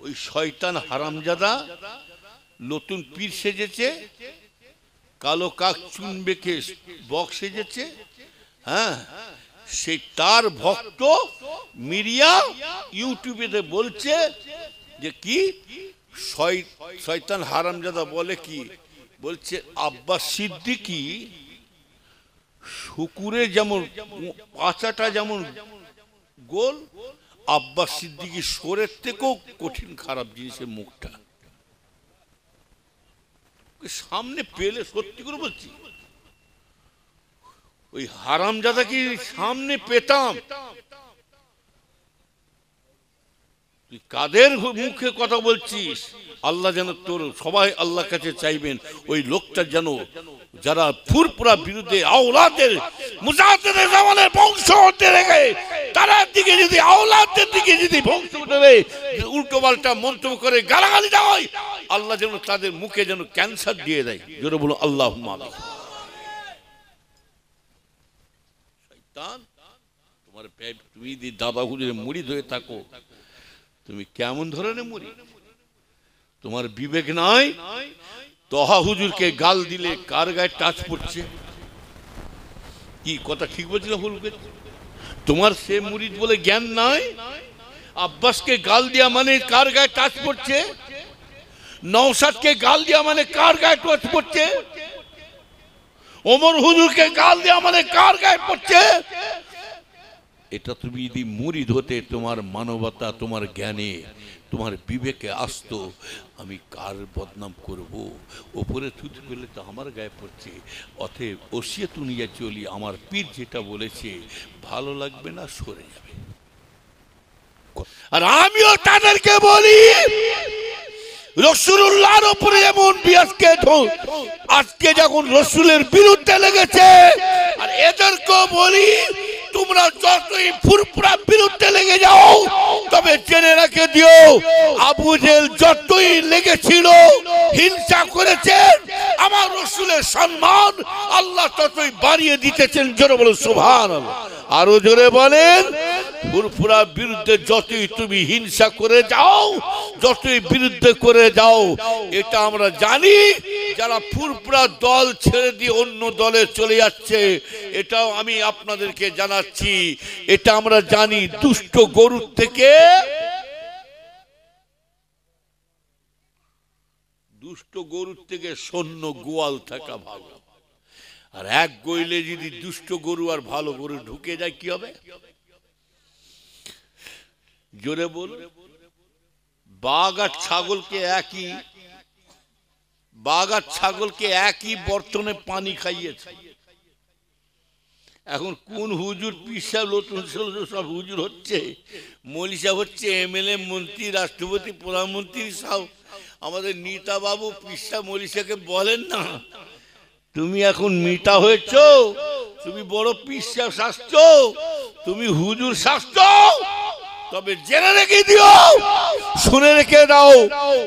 ওই শয়তান হারামজাদা নতুন পীর সেজেছে, কালো কাক চুন বেঁকে বক সেজেছে। হ্যাঁ, সেই তার ভক্ত মিরিয়া ইউটিউবে বলছে যে কি শয়তান হারামজাদা বলে কি বলছে, আব্বাস সিদ্দিকী শুকুরে যেমন পাচাটা যেমন গোল, আব্বাস সিদ্দিকী সোরের থেকেও কঠিন খারাপ জিনিসের মুখটা। সামনে পেলে সত্যি করে বলছি, ওই হারামজাদা কি সামনে পেতাম, তুই কাদের মুখে কথা বলছিস? আল্লাহ যেন তোর সবাই আল্লাহর কাছে চাইবেন ওই লোকটা যেন যারা ফুরফুরা বিরুদ্ধে আওলাদের মুজাহিদের জামানের বংশ হতে রেখে তার দিকে যদি আওলাদের দিকে যদি বংশ ধরে উল্টো পাল্টা মন্তব্য করে গালাগালি দেওয়া হয়, আল্লাহ যেন তাদের মুখে যেন ক্যান্সার দিয়ে দেয়। জোরে বলো আল্লাহুম্মা আমিন। শয়তান, তোমার তুমি যদি দাদা হুজুরের মুরিদ হয়ে থাকো, তুমি কেমন ধরনের মুরিদ? তোমার বিবেক নাই? তহা হুজুরকে গাল দিলে কার গায়ে টাচ পড়ছে? কি কথা ঠিক বলছিলাম? তোমার সে মুরিদ বলে জ্ঞান নাই? আব্বাসকে গাল দেওয়া মানে কার গায়ে টাচ পড়ছে? নওশাদকে গাল দেওয়া মানে কার গায়ে টাচ পড়ছে? ওমর হুজুরকে গাল দেওয়া মানে কার গায়ে পড়ছে? এটা তুমি যদি মুরিদ হতে, তোমার মানবতা, তোমার জ্ঞানে, তোমার বিবেকে আসতো, আমি কার বদনাম করব, ওপরে থুতু করলে তো আমার গায়ে পড়ছে, অতএব ওসিয়ত নিয়ে চলি, আমার পীর যেটা বলেছে ভালো লাগবে না সরে যাবে। আর আমিও তাদেরকে বলি, রাসূলুল্লাহর উপরে এমন বিয়াসকে আজকে যখন রাসূলের বিরুদ্ধে লেগেছে, আর এদেরকেও বলি তোমরা যতই ফুরফুরা বিরুদ্ধে লেগে যাও, তবে জেনে রেখে দিও আবু জেহেল যতই লেগেছিল, হিংসা করেছেন, আমার রাসূলের সম্মান আল্লাহ ততই বাড়িয়ে দিতেছেন। জোরে বলো সুবহানাল্লাহ। আরো জোরে বলেন, ফুরফুরা বিরুদ্ধে যতই তুমি হিংসা করে যাও, যতই বিরুদ্ধে করে যাও, এটা আমরা জানি যারা ফুরফুরা দল ছেড়ে দিয়ে অন্য দলে চলে যাচ্ছে, এটাও আমি আপনাদেরকে জানাচ্ছি, এটা আমরা জানি। দুষ্ট গরুর থেকে সৈন্য গোয়াল থাকা ভালো। আর এক গইলে যদি দুষ্ট গরু আর ভালো গরু ঢুকে যায় কি হবে? জোরে বল। বাঘ আর ছাগলকে একই বর্তনে পানি খাইয়েছে। এখন কোন হুজুর পীর সাহেব নতুন সব হুজুর হচ্ছে, মৌলী সাহেব হচ্ছে, এমএলএ, মন্ত্রী, রাষ্ট্রপতি, প্রধানমন্ত্রী সব আমাদের নেতা বাবু পীর সাহেব মৌলী সাহেবকে বলেন না, তুমি এখন মিটা হয়েছ, তুমি বড় পীর সাহেব শাস্ত্র, তুমি হুজুর শাস্ত্র, তবে জেনে রেখে দিও, শুনে রেখে দাও,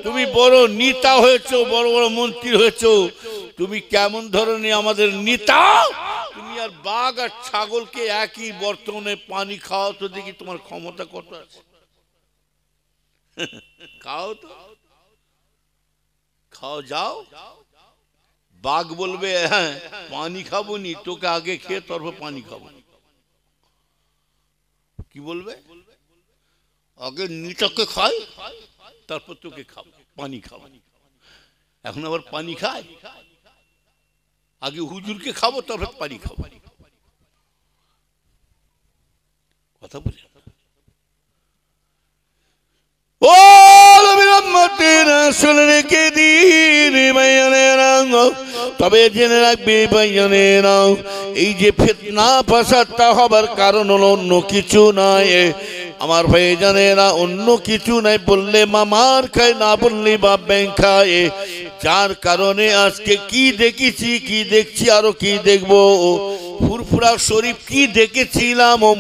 তুমি বড় নেতা হয়েছ, বড় বড় মন্ত্রী হয়েছ, তুমি কেমন ধরনের আমাদের নেতা? তুমি আর বাঘ আর ছাগলকে একই বর্তমানে পানি খাও তো দেখি তোমার ক্ষমতা কত আছে। খাও তো, খাও, যাও। বাঘ বলবে হ্যাঁ পানি খাবো নি, তোকে আগে খেয়ে তারপর পানি খাবো। কি বলবে? আগে নিটাকে খাই তারপর তোকে খাবো, পানি খাবো। এখন আবার পানি খায়, আগে হুজুরকে খাবো তারপর পানি খাবো। কথা বলি ও রেখে দিন ভাইয়ানেরা, তবে জেনে রাখবি ভাইয়ানেরা, এই যে ফিতনা ফাসাদটা হবার কারণ হলো অন্য কিছু নয় আমার ভাই জানেরা, অন্য কিছু নাই। বললে মামার খায়, না বললে বাপ ব্যাং খায়। যার কারণে আজকে কি দেখেছি, কি দেখছি, আরো কি দেখবো, ফুরফুরা শরীফ কি দেখেছিলাম ও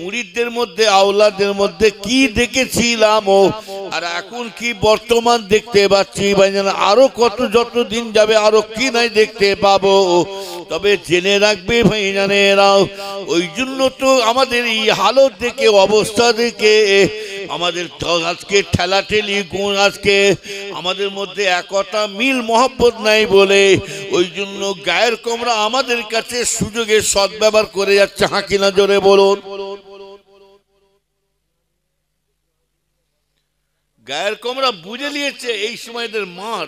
মুরিদদের মধ্যে আওলাদের মধ্যে কি দেখেছিলাম ও, আর এখন কি বর্তমান দেখতে পাচ্ছি ভাইজান, আরো কত যত দিন যাবে আরো কি নাই দেখতে পাবো। তবে জেনে রাখবে ভাইজানেরা, ওই জন্য তো আমাদের এই হালত দেখে, অবস্থা দেখে আমাদের আজকে ঠেলাঠেলি গুণ, আজকে আমাদের মধ্যে একতা মিল মহব্বত নাই বলে ওই জন্য গায়ের কমরা আমাদের কাছে সুযোগের সদ্ব্যবহার করে যাচ্ছে। হাঁকিনা জোরে বলুন। গায়ের কমরা বুঝে নিয়েছে এই সময় এদের মার,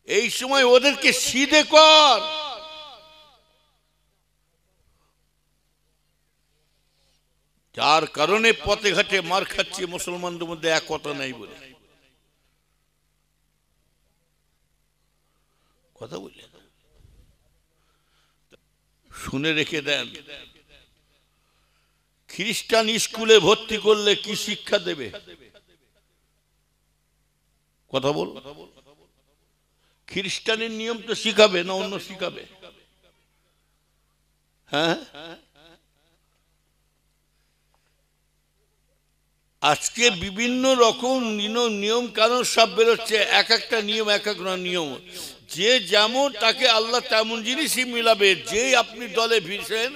এই সময় ওদেরকে সিধে কর। যার কারণে পথে ঘাটে মার খাচ্ছে মুসলমানদের মধ্যে একতা নাই বলে। কথা বললেন, শুনে রেখে দেন, খ্রিস্টান স্কুলে ভর্তি করলে কি শিক্ষা দেবে? কথা বল। খ্রিস্টানের নিয়ম তো শিখাবে না অন্য শিখাবে? হ্যাঁ, আজকে বিভিন্ন রকম নিয়ম কানুন সব বেরোচ্ছে, এক একটা নিয়ম এক এক নিয়ম। যে যেমন তাকে আল্লাহ তেমন জিনিসই মিলাবে। যে আপনি দলে ভিড়ছেন,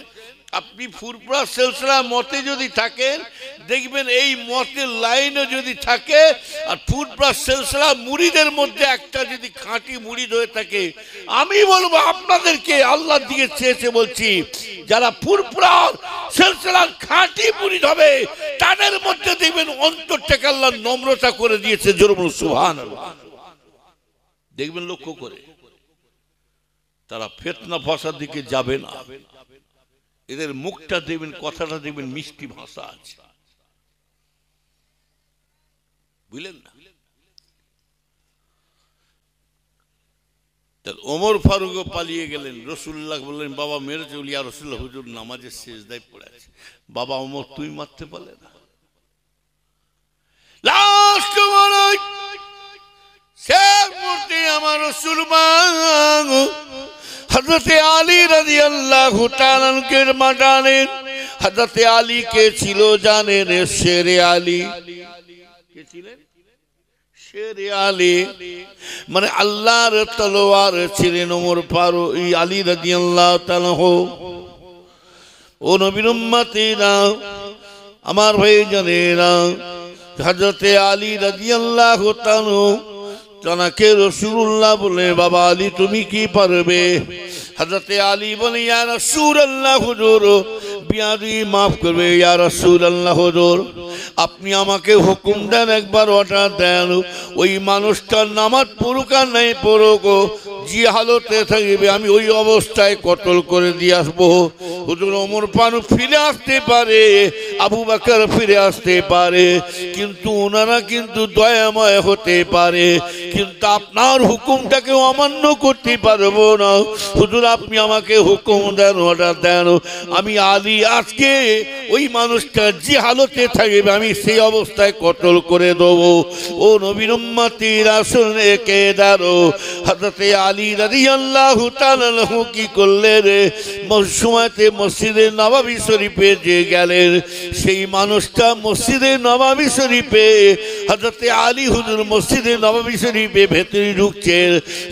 আপনি ফুরফুরা সিলসিলা মতে যদি থাকেন, দেখবেন এই মতের লাইনে যদি থাকে আর ফুরফুরা সিলসিলা মুরিদের মধ্যে একটা যদি খাঁটি মুরিদ হয়ে থাকে, আমি বলবো আপনাদেরকে আল্লাহ দিকে চেয়েছে বলছি, যারা ফুরফুরা সিলসিলার খাঁটি মুরিদ হবে তাদের মধ্যে দেখবেন অন্তর থেকে আল্লাহ নম্রতা করে দিয়েছে। জোরে বলুন সুবহানাল্লাহ। দেখবেন লক্ষ্য করে, তারা ফিতনা ফাসাদ দিকে যাবে না। এদের মুখটা দেখবেন, কথাটা দেখবেন মিষ্টি ভাষা আছে, বুঝলেন না? ওমর ফারুক পালিয়ে গেলেন, রাসূলুল্লাহ বললেন বাবা মেরেছে, ইয়া রাসূলুল্লাহ হুজুর নামাজের সিজদায় পড়ে আছে। বাবা ওমর তুই মারতে পারলে না? লাস্ট বলাই শেষ মুহূর্তে আমার রাসূল হযরত আলী রাদিয়াল্লাহু তাআলা কে মাটালেন। হযরত আলী কে ছিল জানেন? শেরে আলী। কে ছিলেন? শেরে আলী, মানে আল্লাহর তলোয়ার ছিলেন ওমর ফারুক আলী রাদিয়াল্লাহু তাআলা। ও নবীর উম্মতেরা, আমার ভাইজানেরা, হযরত আলী রাদিয়াল্লাহু তাআলা তাকে রাসূলুল্লাহ বলে বাবা আলী তুমি কি পারবে? হযরত আলী বলে ইয়া রাসূলুল্লাহ হুজুর বিয়াদি মাফ করবে, ইয়া রাসূলুল্লাহ হুজুর আপনি আমাকে হুকুম দেন, একবার অর্ডার দেন, ওই মানুষটার নামাজ পড়ুক আর নাই পড়ুক, যে হালতে থাকবে আমি ওই অবস্থায় কতল করে দিয়ে আসবো। হুজুর ওমর ফারুক ফিরে আসতে পারে, আবু বকর ফিরে আসতে পারে, কিন্তু ওনারা কিন্তু দয়াময় হতে পারে, কিন্তু আপনার হুকুমটাকে অমান্য করতে পারবো না। হুজুর আপনি আমাকে হুকুম দেন, অর্ডার দেন, আমি আলী আজকে ওই মানুষটা যে হালতে থাকবে আমি সেই অবস্থায় কতল করে দেবো। ও নবীর উম্মতি রাসূল কে দাঁড়ো, হযরত আলী রাদিয়াল্লাহু তাআলা কি করলেন? সময়তে মসজিদে নববী শরীফে যে গেলেন, সেই মানুষটা মসজিদে নববী শরীফে হযরত আলী হুজুর মসজিদে নববী শরীফে ভেতরে ঢুকছে,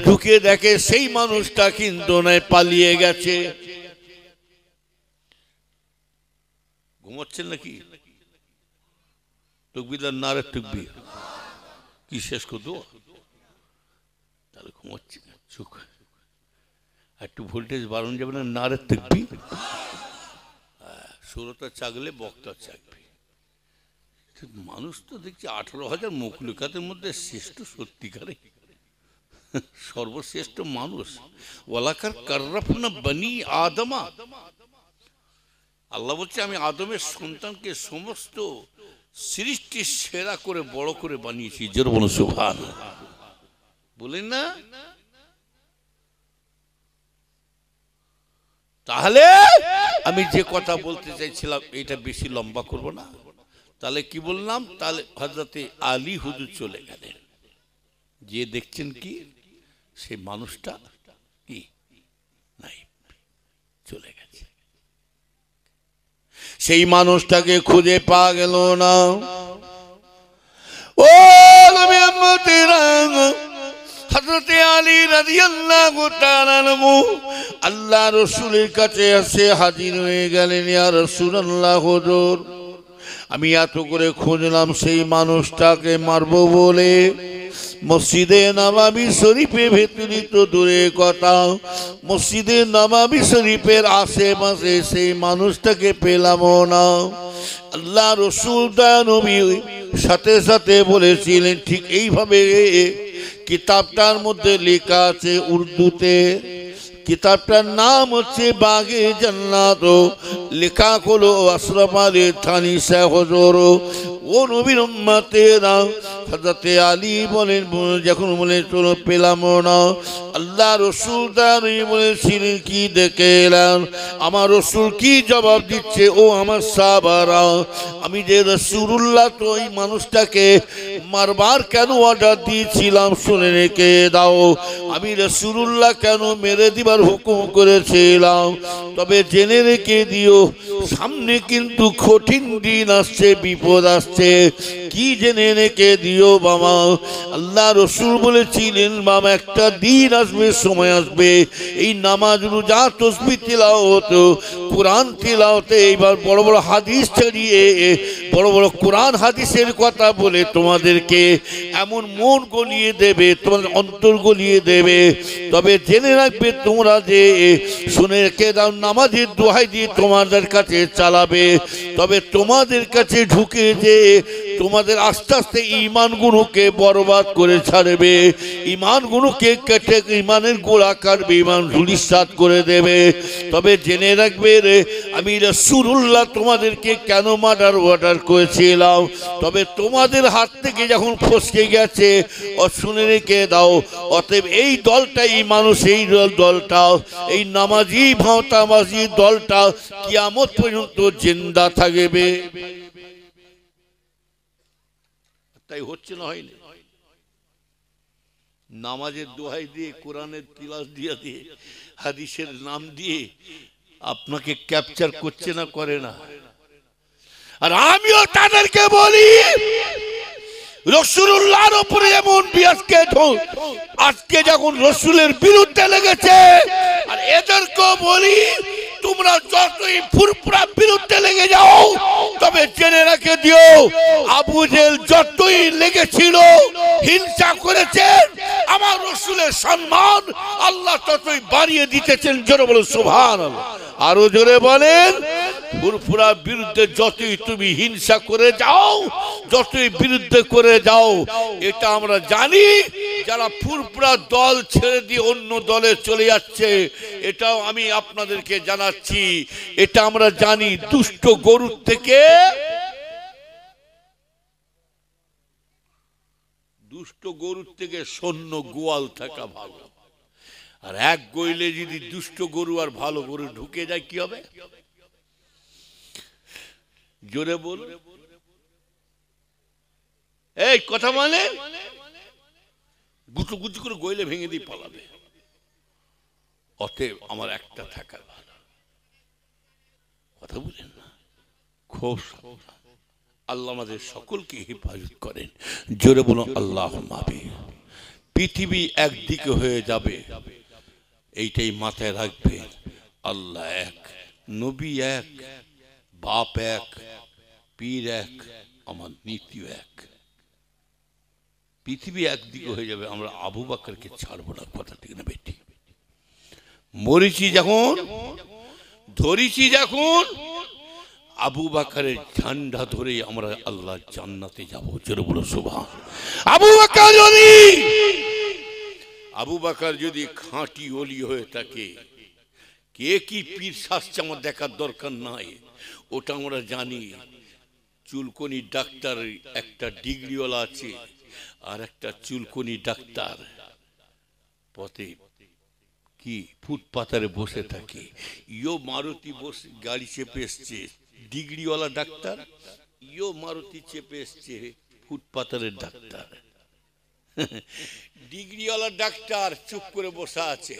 ঢুকে দেখে সেই মানুষটা কিন্তু নয়, পালিয়ে গেছে। ঘুমাচ্ছেন নাকি? তকবীর নারে তকবীর কি শেষ করে দেবো? তাহলে ঘুমাচ্ছি না, চুপ একটু ভোল্টেজ বাড়ানো যাবে না? নারে তকবীর। সুরতা চাগলে বক্তা চাগবে। মানুষ তো দেখছি 18,000 মখলুকাতের মধ্যে শ্রেষ্ঠ, সত্যিকারে সর্বশ্রেষ্ঠ মানুষ। ওয়ালাকার কাররাফনা বনি আদমা, আল্লাহ বলছে আমি আদমের সন্তানকে সমস্ত সৃষ্টির সেরা করে বড় করে বানিয়েছি। জোরে বলুন সুবহানাল্লাহ। বলেন না? তাহলে আমি যে কথা বলতে চাইছিলাম এটা বেশি লম্বা করব না, তাহলে কি বললাম? তাহলে হযরত আলী হুজুর চলে গেলেন, যে দেখছেন কি সেই মানুষটা কি নাই, চলে গেছে। সেই মানুষটাকে খুঁজে পাওয়া গেল না। ও নবী উম্মতেরা, হযরতে আলী রাদিয়াল্লাহু তাআলা আনহু আল্লাহ রাসূলের কাছে এসে হাজির হয়ে গেলেন। ইয়া রাসূলুল্লাহ, হুজুর আমি এত করে খুঁজলাম সেই মানুষটাকে মারবো বলে, মসজিদে নববী শরীফের ভেতরে তো দূরের কথা, মসজিদে নববী শরীফের আশেপাশে সেই মানুষটাকে পেলামও না। আল্লাহ রাসূল নবী সাথে সাথে বলেছিলেন, ঠিক এইভাবে কিতাবটার মধ্যে লেখা আছে উর্দুতে, কিতাবটার নাম হচ্ছে বাগে জান্নাত, লেখা হলো আশরাফ আলী থানী সাহেব হুজুর। ও নবীর উম্মতেরা, হযরতে আলী বলেন যখন বলে চলো পেলাম না, আল্লাহ রাসূল দাঁড়িয়ে বলেছিলেন কি দেখে এলেন? আমার রাসূল কি জবাব দিচ্ছে? ও আমার সাহাবারা, আমি যে রাসূলুল্লাহ তো এই মানুষটাকে মারবার কেন অর্ডার দিয়েছিলাম শুনে রেখে দাও। আমি রাসূলুল্লাহ কেন মেরে দিবার হুকুম করেছিলাম, তবে জেনে রেখে দিও সামনে কিন্তু কঠিন দিন আসছে, বিপদ আসছে, কি জেনে রেখে দিও বাবা। আল্লাহ রাসূল বলেছিলেন, বাবা একটা দিন আসবে, সময় আসবে, এই নামাজ রোজা তাসবিহ তিলাওয়াত কোরআন তিলাওয়াতে এইবার বড় বড় হাদিস ছাড়িয়ে বড় বড় কোরআন হাদিসের কথা বলে তোমাদেরকে এমন মন গলিয়ে দেবে, তোমাদের অন্তর গলিয়ে দেবে। তবে জেনে রাখবে তোমরা যে শুনে রেখে দাও, নামাজের দোহাই দিয়ে তোমাদের কাছে চালাবে, তবে তোমাদের কাছে ঢুকে যে তোমাদের আস্তে আস্তে ঈমানগুলোকে বরবাদ করে ছাড়বে, ঈমানগুলোকে কেটে ঈমানের গোড়া কাটবে, ঈমান ধূলিসাৎ করে দেবে। তবে জেনে রাখবে রে, আমি রাসূলুল্লাহ তোমাদেরকে কেন মার্ডার অর্ডার করেছিলাম, তবে তোমাদের হাত থেকে যখন ফসকে গেছে ও শুনে রেখে দাও। অতএব এই দলটা, এই মানুষ, এই দলটা, এই নামাজি ভাওতাবাজি দলটা কিয়ামত পর্যন্ত জিন্দা থাকবে। তাই হচ্ছে না, হয়নি? নামাজের দোহাই দিয়ে, কোরআনের তিলাওয়াত দিয়ে, হাদিসের নাম দিয়ে আপনাকে ক্যাপচার করছে না, করে না? আর আমিও তাদেরকে বলি, রাসূলুল্লাহর উপরে এমন বিয়াসকে আজকে যখন রাসূলের বিরুদ্ধে লেগেছে, আর এদেরকে বলি তোমরা যতই ফুরফুরা বিরুদ্ধে লেগে যাও, তবে জেনে রেখে দিও আবু জেহেল যতই লেগেছিল, হিংসা করেছেন, আমার রাসূলের সম্মান আল্লাহ ততই বাড়িয়ে দিতেছেন। জোরে বলো সুবহানাল্লাহ। আরো জোরে বলেন, ফুরফুরা বিরুদ্ধে যতই তুমি হিংসা করে যাও, যতই বিরুদ্ধে করে যাও, এটা আমরা জানি যারা ফুরফুরা দল ছেড়ে দিয়ে অন্য দলে চলে যাচ্ছে, এটাও আমি আপনাদেরকে জানাচ্ছি, এটা আমরা জানি। দুষ্ট গরুর থেকে সৈন্য গোয়াল থাকা ভালো। আর এক গইলে যদি দুষ্ট গরু আর ভালো গরু ঢুকে যায় কি হবে? জোরে বল, এই কথা মানে গুচু গুচু করে গইলে ভেঙে দিয়ে পালাবে। অতএব আমার একটা থাকা ভালো। কথা বলেন না? খুব আল্লাহ আমাদের সকলকে হেফাজত করেন। জোরে বলুন আল্লাহুম্মা আমিন। পৃথিবী একদিকে হয়ে যাবে, এইটাই মাথায় রাখবেন। আল্লাহ এক, নবী এক, বাপ এক, পীর এক, আমার নীতিও এক। পৃথিবী একদিকে হয়ে যাবে, আমরা আবু বকরকে ছাড়বো না। কথা ঠিক না বেটি? মরিছি যখন, ধরিছি যখন, আবু বকরের ঝান্ডা ধরে আমরা আল্লাহ জান্নাতে যাব। জোরে বলো সুবহান। আবু বকর যদি খাঁটি ওলি হয়ে থাকে, কে কি পীর শাস্ত্র আমার দেখার দরকার নাই, ওটা আমরা জানি। চুলকনি ডাক্তার একটা ডিগ্রিওয়ালা আছে, আর একটা চুলকনি ডাক্তার পথে কি ফুটপাতারে বসে থাকে। ইয়ো মারুতি বসে গাড়ি চেপে এসছে, ডিগ্রিওয়ালা ডাক্তার, ইয়ো মারুতি চেপে এসছে ফুটপাতারের ডাক্তার। ডিগ্রিওয়ালা ডাক্তার চুপ করে বসে আছে,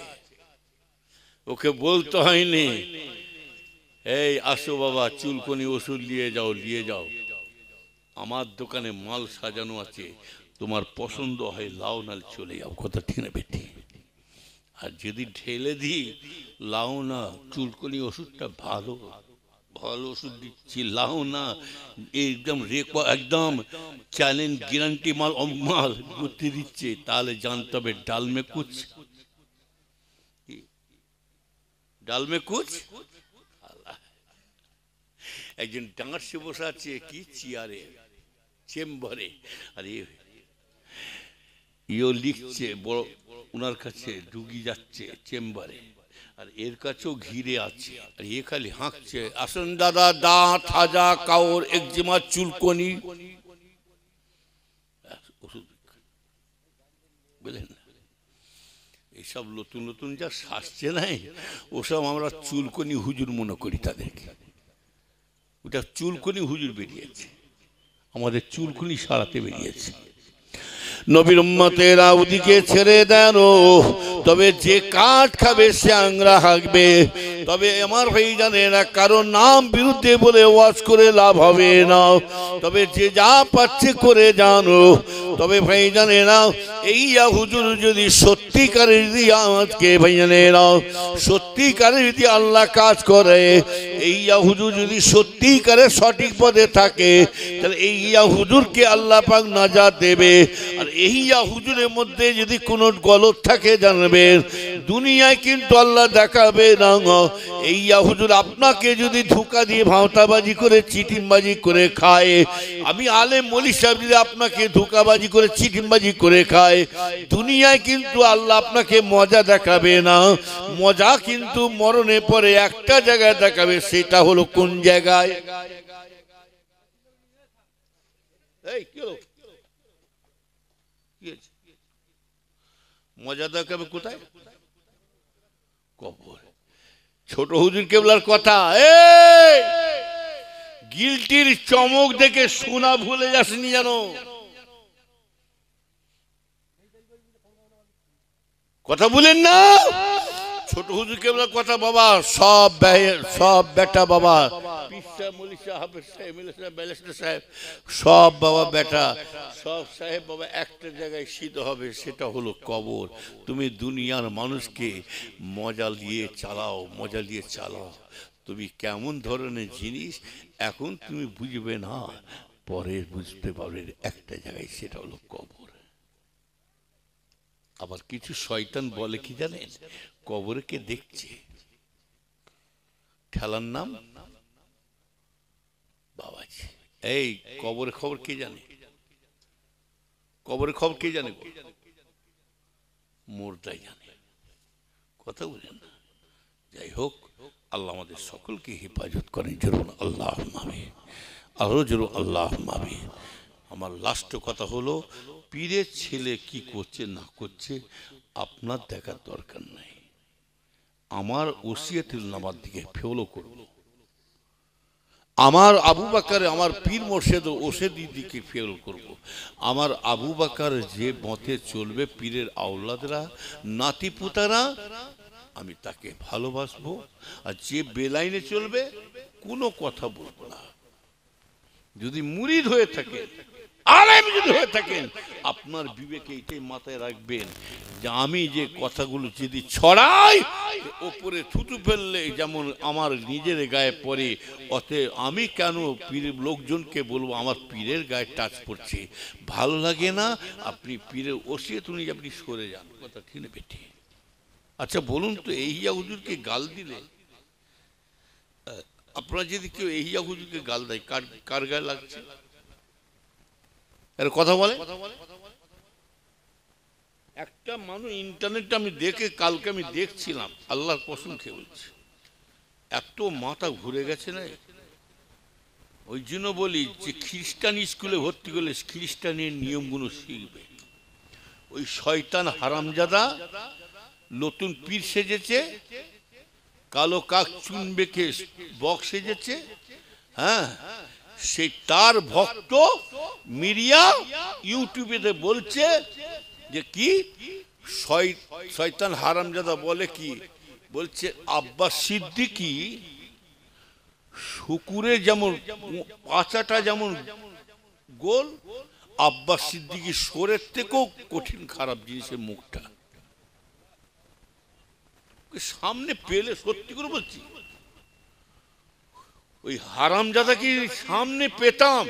ওকে বলতে হয়নি এই আসো বাবা চুলকনি ওষুধ নিয়ে যাও, নিয়ে যাও, আমার দোকানে মাল সাজানো আছে, তোমার পছন্দ হয় লাও, নালে চলে যাও। কথা ঠিক না বেটি? আর যদি ঢেলে দিই লাও না, চুলকনি ওষুধটা ভালো ভালো ওষুধ দিচ্ছি, লাও না, একদম একদম চ্যালেঞ্জ গ্যারান্টি মাল মাল করতে দিচ্ছে, তাহলে জানতে হবে ডাল মে কুছ, ডাল মে কুছ। একজন ডাঙারসে বসে আছে কি চেয়ারে, চেম্বারে, আর ইও লিখছে, বড় ওনার কাছে ডুগি যাচ্ছে চেম্বারে, আর এর কাছেও ঘিরে আছে, আর এ খালি হাঁকছে, আসুন দাদা, দাঁত, হাজা, কাউর, একজিমা, চুলকনি, ওষুধ বুঝলেন না? এইসব নতুন নতুন যা সাজছে নাই, ওসব আমরা চুলকনি হুজুর মনে করি তাদেরকে। ওটা চুলকনি হুজুর বেরিয়েছে, আমাদের চুলকনি সারাতে বেরিয়েছে। নবীর উম্মতেরা ওদিকে ছেড়ে দেন, তবে যে কাঠ খাবে সে আংরা হাঁকবে। তবে আমার ভাই জানে না, কারণ নাম বিরুদ্ধে বলে ওয়াজ করে লাভ হবে না। তবে যে যা পাচ্ছে করে জানো। তবে ভাই জানে না, এই হুজুর যদি সত্যিকারের যদি আজকে ভাই জানে না, সত্যিকারের যদি আল্লাহ কাজ করে, এই হুজুর যদি সত্যিকারের সঠিক পথে থাকে, তাহলে এই হুজুরকে আল্লাহ পাক নাজাত দেবে। আর এই হুজুরের মধ্যে যদি কোনো গলত থাকে জানবেন, দুনিয়ায় কিন্তু আল্লাহ দেখাবে না। এই হুজুর আপনাকে যদি ধোঁকা দিয়ে ভাঁওতাবাজি করে চিটিংবাজি করে খায়, আমি আলেম মৌলভী সাহেব যদি আপনাকে ধোঁকাবাজি করে চিটিংবাজি করে খায়, দুনিয়ায় কিন্তু আল্লাহ আপনাকে মজা দেখাবে না। মজা কিন্তু মরণের পরে একটা জায়গায় দেখাবে, সেটা হলো কোন জায়গায়? এই কি হলো? মজা দেখাবে কোথায়? কবর। ছোট হুজুর কেবলার কথা, গিলটির চমক দেখে শোনা ভুলে যাসনি জানো, কথা বলেন না। ছোট হুজুর কেবলার কথা বাবা, সব বেটা বাবা, সব বাবা বেটা, সব সাহেব বাবা একটা জায়গায় সিদ্ধ হবে, সেটা হলো কবর। তুমি দুনিয়ার মানুষকে মজা দিয়ে চালাও, মজা দিয়ে চালাও, তুমি কেমন ধরনের জিনিস এখন তুমি বুঝবে না, পরে বুঝতে পারবে একটা জায়গায়, সেটা হলো কবর। আবার কিছু শয়তান বলে কি জানেন, কবরে কে দেখছে, ঠেলার নাম বাবাজি। এই কবরের খবর কে জানে? কবরের খবর কে জানে? মোরটাই জানে। কথা বলেন না। যাই হোক, আল্লাহ আমাদের সকলকে হেফাজত করেন। জরুর আল্লাহ মামি, আরো জরুর আল্লাহ মামি। আমার লাস্ট কথা হলো, পীরের ছেলে কি করছে না করছে আপনার দেখার দরকার নাই। আমার ওসিয়তুল নামার দিকে ফলো করব, আমার আবু বকর, আমার পীর মোর্শেদ ওসিয়তের দিকে ফলো করব। আমার আবু বকর যে মতে চলবে, পীরের আওলাদরা, নাতিপুতারা, আমি তাকে ভালোবাসবো। আর যে বেলাইনে চলবে কোনো কথা বলবো না। যদি মুরিদ হয়ে থাকে, আলেম যদি হয়ে থাকেন, আপনার বিবেকে এটাই মাথায় রাখবেন যে আমি যে কথাগুলো যদি ছড়াই, ওপরে থুতু ফেললে যেমন আমার নিজের গায়ে পড়ে, অতএব আমি কেন পীরের লোকজনকে বলবো আমার পীরের গায়ে টাচ পড়ছে, ভালো লাগে না, আপনি পীরের ওসিয়ত অনুযায়ী আপনি সরে যান। কথা ঠিক না বেটি? আচ্ছা বলুন তো, এহিয়া হুজুরকে গাল দিলে, আপনারা যদি কেউ এহিয়া হুজুরকে গাল দেয়, কার গায়ে লাগছে? এর কথা বলে একটা মানুষ, ইন্টারনেটে আমি দেখে, কালকে আমি দেখছিলাম, আল্লাহর কসম খেয়ে বলছি, এত মাথা ঘুরে গেছে না। ওই জন্য বলি যে খ্রিস্টান স্কুলে ভর্তি করলে খ্রিস্টানের নিয়মগুলো শিখবে। ওই শয়তান হারামজাদা নতুন পীর সেজেছে, কালো কাক চুন বেঁকে বক সেজেছে, হ্যাঁ, সেই তার ভক্ত মিরিয়া ইউটিউবে বলছে যে কি শয়তান হারামজাদা বলে কি বলছে, আব্বাস সিদ্দিকী শুকুরে যেমন পাচাটা যেমন গোল, আব্বাস সিদ্দিকী সোরের থেকেও কঠিন খারাপ জিনিসের মুখটা সামনে পেলে, সত্যি করে বলছি, ওই হারামজাদা কি সামনে পেতাম,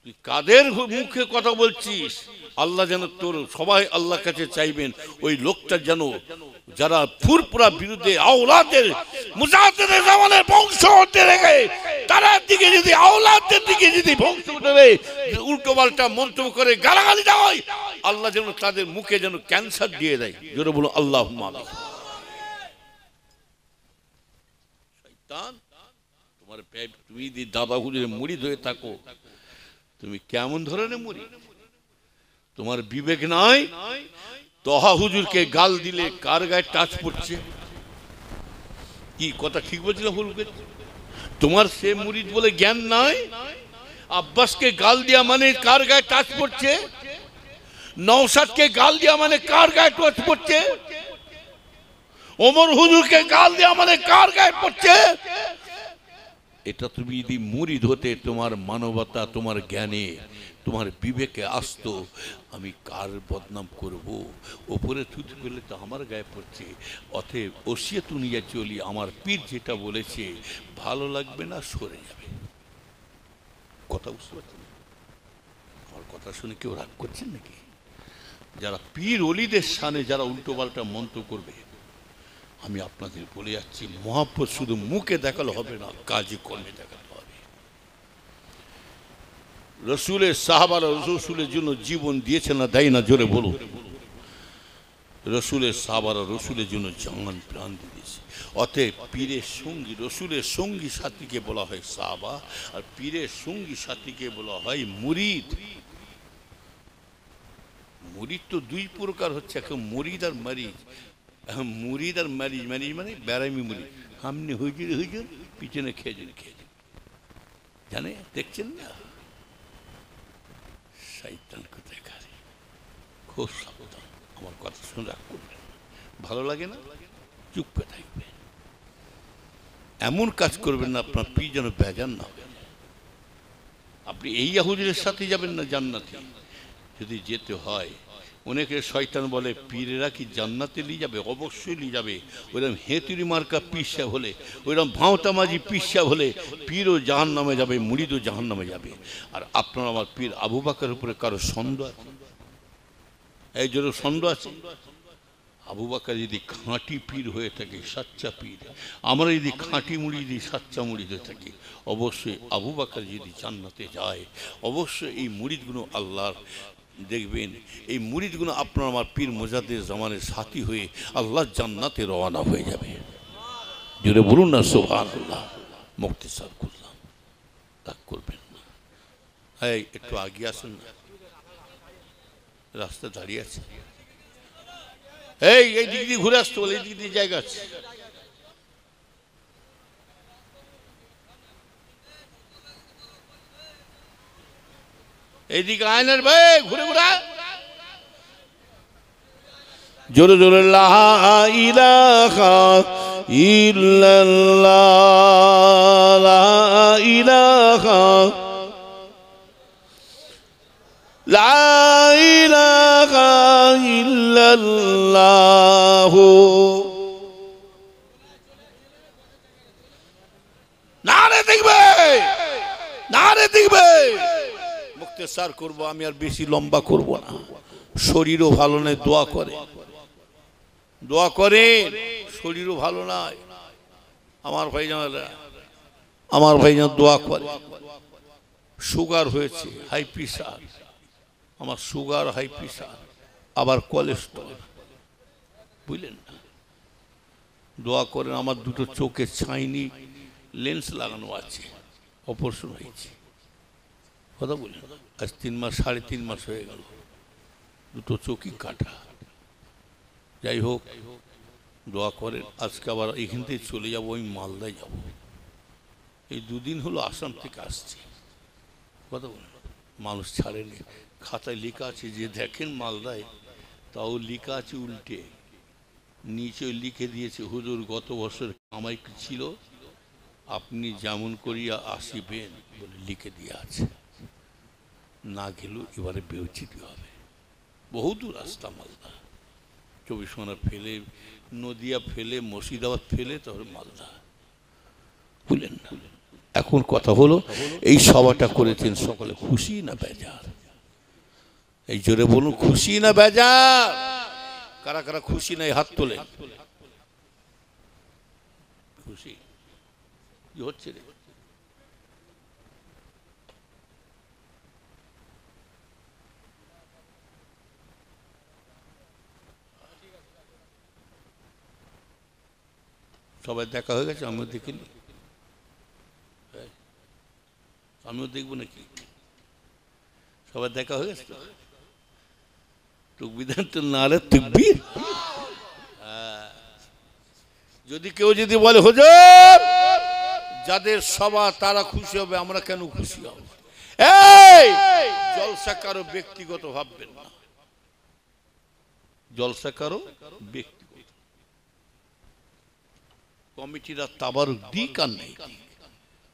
তুই কাদের মুখে কথা বলছিস? আল্লাহ যেন তোর, সবাই আল্লাহর কাছে চাইবেন ওই লোকটা যেন, যারা ফুরপুরা বিরুদ্ধে আওলাদের মুজাহিদের জামানের বংশ হতে রেখে তার দিকে যদি, আওলাদের দিকে যদি বংশ ধরে উল্টো পাল্টা মন্তব্য করে গালাগালি দেয়, আল্লাহ যেন তাদের মুখে যেন ক্যান্সার দিয়ে দেয়। জোরে বলুন আল্লাহুম্মা আমিন। শয়তান, তোমার তুমি যদি দাদা হুজুরের মুরিদ হয়ে থাকো, তুমি কেমন ধরনের মুরিদ? তোমার বিবেক নাই? তহা হুজুরকে গাল দিলে কার গায়ে টাচ পড়ছে? কি কথা ঠিক বলছিল? তোমার সে মুরিদ বলে জ্ঞান নাই? আব্বাসকে গাল দেওয়া মানে কার গায়ে টাচ পড়ছে? নওশাদকে গাল দেওয়া মানে কার গায়ে টাচ পড়ছে? ওমর হুজুরকে গাল দেওয়া মানে কার গায়ে পড়ছে? এটা তুমি যদি মুরিদ হতে, তোমার মানবতা, তোমার জ্ঞানে, তোমার বিবেকে আসতো, আমি কার বদনাম করব, ওপরে থুতু করলে তো আমার গায়ে পড়ছে, অতএব ওসিয়ত নিয়ে চলি, আমার পীর যেটা বলেছে ভালো লাগবে না, সরে যাবে। কথা বুঝতে পারছেন? আমার কথা শুনে কেউ রাগ করছেন নাকি? যারা পীর অলিদের সামনে যারা উল্টো পাল্টা মন্তব্য করবে, আমি আপনাদের বলে যাচ্ছি, মহাব্বত শুধু মুখে দেখালে হবে না, কাজে কর্মে দেখাতে হবে। রসুলের সাহাবারা রসুলের জন্য জীবন দিয়েছে না, দেয় না? জোরে বলুন। রসুলের সাহাবারা রসুলের জন্য জান প্রাণ দিয়েছে। অতএব পীরের সঙ্গী, রসুলের সঙ্গী সাথীকে বলা হয় সাহাবা, আর পীরের সঙ্গী সাথীকে বলা হয় মুরিদ। মুরিদ তো দুই প্রকার হচ্ছে, এখন মুরিদ আর মারিজ। এখন মুরিদ আর মারিজ, মারিজ মানে বেড়ামি মুরিদ, সামনে হুজুর হুজুর, পিছনে খেজুর খেজুর, জানে? দেখছেন না? শয়তান কোথায় খারে, খুব সাবধান। আমার কথা শুনে রাগ করবেন, ভালো লাগে না চুপ করে থাকবে, এমন কাজ করবেন না আপনার পীর যেন বেজান না হবে। আপনি এই হুজুরের সাথে যাবেন না জান্নাতে? যদি যেতে হয়, অনেকে শয়তান বলে পীরেরা কি জান্নাতে নিয়ে যাবে? অবশ্যই নিয়ে যাবে। ওইরকম হেতুরি মার্কা পিসা হলে, ওইরকম ভাঁওতামাজি পিসা হলে পীরও জাহান নামে যাবে, মুরিদও জাহান নামে যাবে। আর আপনার আমার পীর আবু বকরের উপরে কারো সন্দেহ আছে? এই জন্য সন্দেহ আছে? আবু বকর যদি খাঁটি পীর হয়ে থাকে, সাচ্চা পীর, আমরা যদি খাঁটি মুরিদ, সাচ্চা মুরিদ হয়ে থাকি, অবশ্যই আবু বকর যদি জান্নাতে যায়, অবশ্যই এই মুরিদগুলো আল্লাহর, দেখবেন এই মুরিদগুলো আপনার আমার পীর মুজাদ্দিদ জামানের সাথী হয়ে আল্লাহ জান্নাতে রওনা হয়ে যাবে। জোরে বলুন না সুবহানাল্লাহ। মুক্তিসার করলাম, রাগ করবেন না। এই একটু আগে আসুন না, রাস্তা দাঁড়িয়ে আছে। এই দিক দিয়ে ঘুরে আসতে বলে, এই দিক দিয়ে জায়গা আছে। এইদিকে আয়নার ভাই ঘুরে ঘুরে জোরে জোরে লা ইলাহা ইল্লাল্লাহ, লা ইলাহা, লা ইলাহা ইল্লাল্লাহ। নারে দেখবে, নারে দেখবে। মুক্তেসার করবো আমি, আর বেশি লম্বা করব না। শরীরও ভালো নয়, দোয়া করে, দোয়া করে, শরীরও ভালো নয়। আমার ভাইজান দোয়া করে। সুগার হয়েছে, হাই প্রেশার, আমার সুগার, হাই প্রেশার, আবার কোলেস্ট্রল, বুঝলেন না? দোয়া করেন। আমার দুটো চোখে ছাইনি লেন্স লাগানো আছে, অপারেশন হয়েছে। কথা বলি, আজ 3 মাস, 3.5 মাস হয়ে গেল, দুটো চোখই কাটা। যাই হোক, দোয়া করেন। আজকে আবার এখান থেকে চলে যাবো, আমি মালদায় যাব। এই 2 দিন হলো আসাম থেকে আসছি। কথা বলেন, মানুষ ছাড়েনি। খাতায় লেখা আছে যে দেখেন মালদায়, তাও লেখা আছে উল্টে, নিচে লিখে দিয়েছে হুজুর গত বছর কামাই ছিল আপনি যেমন করিয়া আসিবেন বলে লিখে দিয়ে আছে, না গেলেও এবারে বেউচিত হবে। বহুদূর রাস্তা মালদা, 24 ঘন্টা ফেলে, নদিয়া ফেলে, মুর্শিদাবাদ ফেলে, তারপরে মালদা, বুঝলেন না। এখন কথা হলো, এই সভাটা করেছেন সকলে খুশি না বেজার? এই জোরে বলুন, খুশি না বেজার? কারা কারা খুশি নাই হাত তোলে। খুশি কি হচ্ছে রে? সবাই দেখা হয়ে গেছে? আমিও দেখিনি, আমিও দেখবো নাকি? সবাই দেখা হয়ে গেছে তো? তুকবিদান তো নারে তুকবির। যদি কেউ যদি বলে হুজুর যাদের সভা তারা খুশি হবে, আমরা কেন খুশি হব? এই জলসা কারো ব্যক্তিগত ভাববেন না, জলসা কারো ব্যক্তিগত। কমিটিরা তাবারুক দিক আর নেই,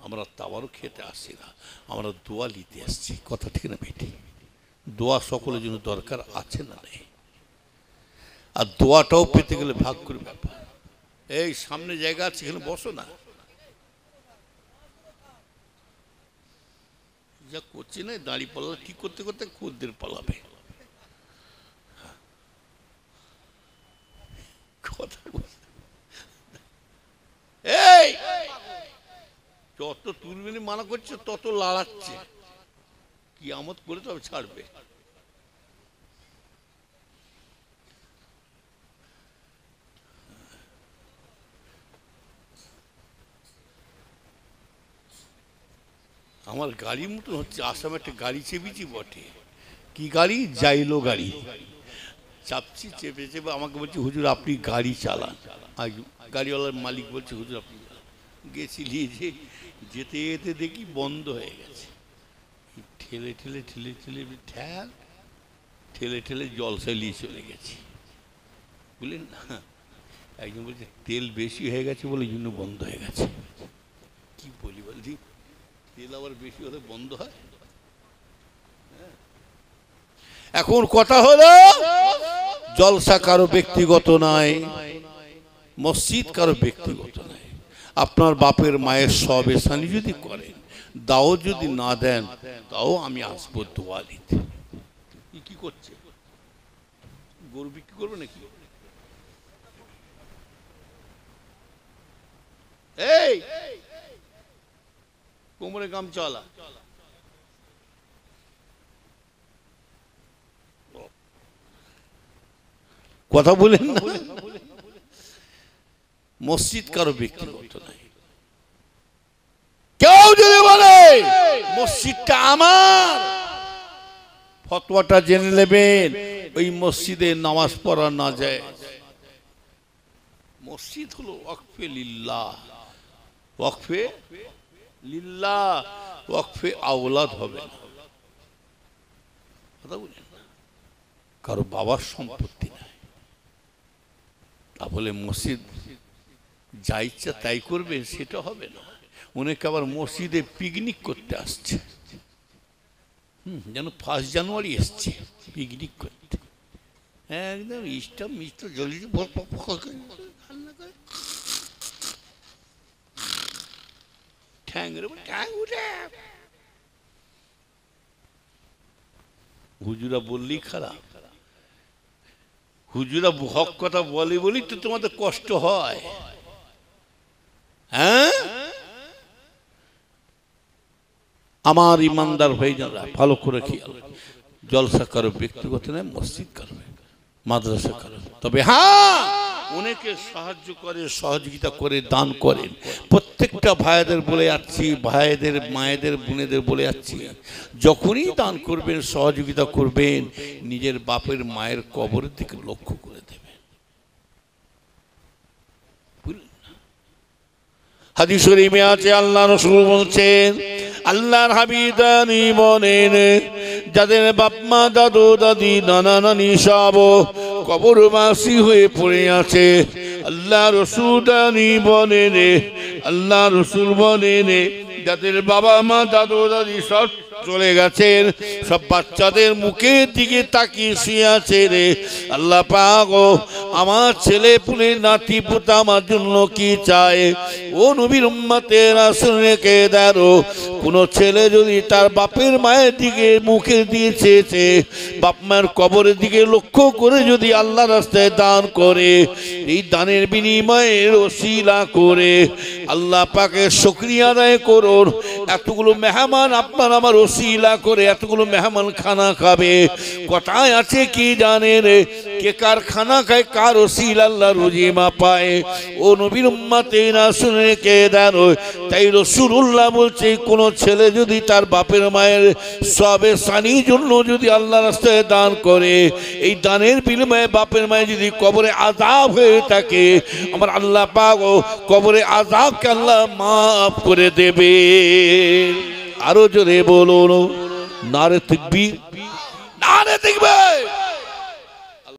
আমরা তাবারুক খেতে আসছি না, আমরা দোয়া নিতে আসছি। কথা ঠিক না বেটি? দোয়া সকলের জন্য দরকার আছে না নেই? আর দোয়াটাও পেতে গেলে ভাগ করে ব্যাপার। এই সামনে জায়গা আছে, এখানে বসো না। যা করছি না, দাঁড়িয়ে পাল্লা ঠিক করতে করতে খদ্দের পালাবে। কথা এই যত তুলবেনি মানা করছে তত লাড়াচ্ছে, কি আমত করে তবে ছাড়বে। আমার গাড়ি মতন হচ্ছে, আসামে একটা গাড়ি চেপেছি বটে। কি গাড়ি? জাইলো গাড়ি চাপছি, চেপে চেপে আমাকে বলছি হুজুর আপনি গাড়ি চালান। আজ গাড়িওয়ালার মালিক বলছে হুজুর আপনি গেছি, যে যেতে যেতে দেখি বন্ধ হয়ে গেছে। ঠেলে ঠেলে ঠেলে ঠেলে ঠেল ঠেলে ঠেলে জলসায় নিয়ে চলে গেছি, বুঝলেন না। একজন বলছে তেল বেশি হয়ে গেছে বলে এই জন্য বন্ধ হয়ে গেছে। কি বলি বলছি, তেল আবার বেশি হলে বন্ধ হয়? এখন কথা হলো, জলসা কারো ব্যক্তিগত নয়, মসজিদ কারো ব্যক্তিগত নয়। আপনার বাপের মায়ের সব এসানি যদি করেন, দাও যদি না দেন, তাও আমি আসবো দোয়া নিতে। কি করছে? গরু বিক্রি করবে নাকি? এই কোমরে গামছাওয়ালা, কথা বলেন না। মসজিদ কারো ব্যক্তিগত নাই। কেউ যদি বলে মসজিদটা আমার, ফতোয়াটা জেনে নেবেন, ওই মসজিদে নামাজ পড়া না যায়। মসজিদ হলো ওয়াকফে লিল্লাহ, ওয়াকফে লিল্লাহ, ওয়াকফে আওলাদ হবে না। কথা বলেন না, কারো বাবার সম্পত্তি নাই। তা বলে মসজিদ যা ইচ্ছা তাই করবে, সেটা হবে না। অনেকে আবার মসজিদে পিকনিক করতে আসছে, যেন 1 জানুয়ারি এসছে পিকনিক করতে। একদম ইস্টা মিষ্ট জলদি হুজুরা বললেই খারাপ। হুজুরা হক কথা বলে বলি তো তোমাদের কষ্ট হয়। হ্যাঁ, আমার ইমানদার ভাইজানরা ভালো করে খেয়াল, জলসা কারো ব্যক্তিগত নয়, মসজিদ কারো, মাদ্রাসা কারো। তবে হ্যাঁ, অনেকে সাহায্য করে, সহযোগিতা করে, দান করেন। প্রত্যেকটা ভাইদের বলে যাচ্ছি, ভাইদের মায়েদের বোনেদের বলে যাচ্ছি, যখনই দান করবেন, সহযোগিতা করবেন, নিজের বাপের মায়ের কবরের দিকে লক্ষ্য করে দেবেন। হাদিস শরীফে আছে, আল্লাহ রাসূল বলছেন, আল্লাহর হাবিব বলেন, যাদের বাপ মা, দাদু দাদি, নানা নানি সব কবরবাসী হয়ে পড়ে আছে, আল্লাহ রাসূল বলেন আল্লাহ রসুল বলেন যাদের বাবা মা দাদু দাদি সব চলে গেছেন, সব বাচ্চাদের মুখের দিকে তাকিয়ে শুয়ে আছে রে। আল্লাহ পাক আমার ছেলে পুলে নাতি পুতা আমার জন্য কি চায়? ও নবীর উম্মতের রাসূল রেখে দাও, কোন ছেলে যদি তার বাপের মায়ের দিকে মুখের দিয়ে চেয়েছে, বাপ মায়ের কবরের দিকে লক্ষ্য করে যদি আল্লাহ রাস্তায় দান করে, এই দানের বিনিময়ে ওসিলা করে আল্লাহ পাকের শুকরিয়া আদায় করুন। এতগুলো মেহমান আপনার আমার ওসিলা করে এতগুলো মেহমান খানা খাবে। কথায় আছে কি জানেন, কে কার খানা খায় কার ওসিলা আল্লাহ রুজিমা পায়। ও নবীর উম্মতে রাসূল কে দেন, তাই রাসূলুল্লাহ বলছে কোন ছেলে যদি তার বাপের মায়ের সবে সানির জন্য যদি আল্লাহ রাস্তায় দান করে, এই দানের বিনিময়ে বাপের মায়ের যদি কবরে আযাব হয়ে থাকে, আমার আল্লাহ পাক কবরে আযাবকে আল্লাহ মাফ করে দেবে। আরো জোরে বলুন নারে তাকবীর, নারে তাকবীর।